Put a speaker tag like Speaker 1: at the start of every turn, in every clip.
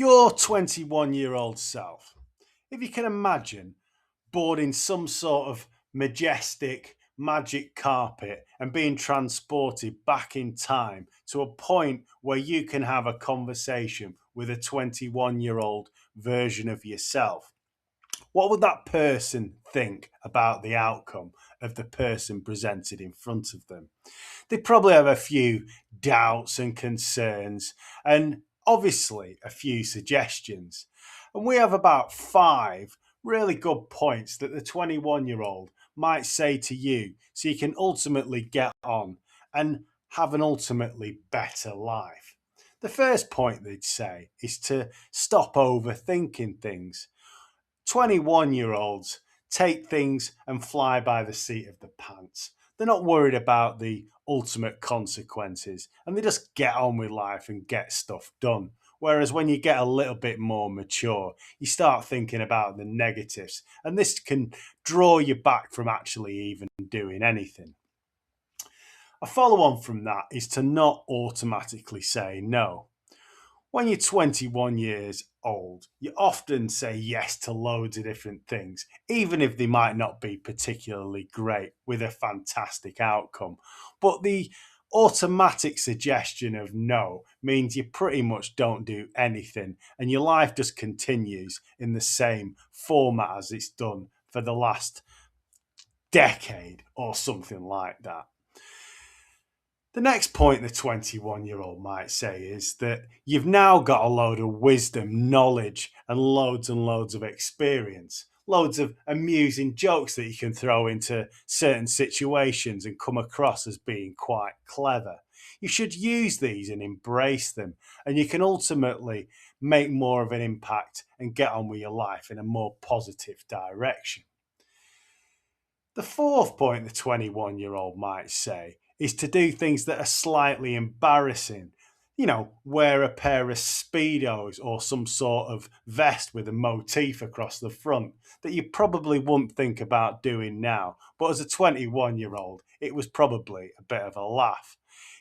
Speaker 1: Your 21-year-old self, if you can imagine boarding some sort of majestic magic carpet and being transported back in time to a point where you can have a conversation with a 21-year-old version of yourself, what would that person think about the outcome of the person presented in front of them? They probably have a few doubts and concerns, and obviously a few suggestions. And we have about five really good points that the 21-year-old might say to you so you can ultimately get on and have an ultimately better life. The first point they'd say is to stop overthinking things. 21-year-olds take things and fly by the seat of the pants. They're not worried about the ultimate consequences and they just get on with life and get stuff done. Whereas when you get a little bit more mature, you start thinking about the negatives, and this can draw you back from actually even doing anything. A follow on from that is to not automatically say no. When you're 21 years old, you often say yes to loads of different things, even if they might not be particularly great with a fantastic outcome. But the automatic suggestion of no means you pretty much don't do anything and your life just continues in the same format as it's done for the last decade or something like that. The next point the 21-year-old might say is that you've now got a load of wisdom, knowledge, and loads of experience, loads of amusing jokes that you can throw into certain situations and come across as being quite clever. You should use these and embrace them, and you can ultimately make more of an impact and get on with your life in a more positive direction. The fourth point the 21-year-old might say is to do things that are slightly embarrassing. Wear a pair of Speedos or some sort of vest with a motif across the front that you probably wouldn't think about doing now. But as a 21-year-old, it was probably a bit of a laugh.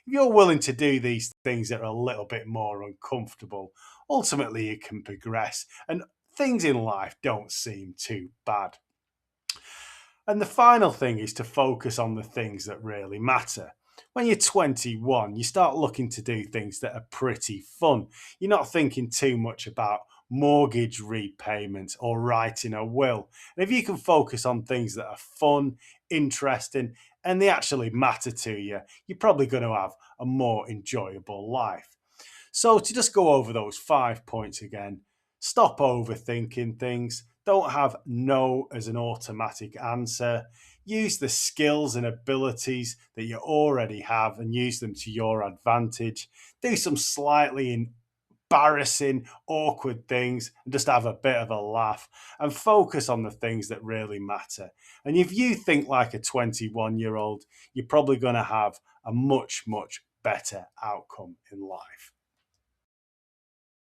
Speaker 1: If you're willing to do these things that are a little bit more uncomfortable, ultimately you can progress and things in life don't seem too bad. And the final thing is to focus on the things that really matter. When you're 21, you start looking to do things that are pretty fun. You're not thinking too much about mortgage repayments or writing a will. And if you can focus on things that are fun, interesting, and they actually matter to you, you're probably going to have a more enjoyable life. So, to just go over those 5 points again: stop overthinking things, don't have no as an automatic answer, use the skills and abilities that you already have and use them to your advantage, do some slightly embarrassing, awkward things and just have a bit of a laugh and focus on the things that really matter. And if you think like a 21-year-old, you're probably going to have a much, much better outcome in life.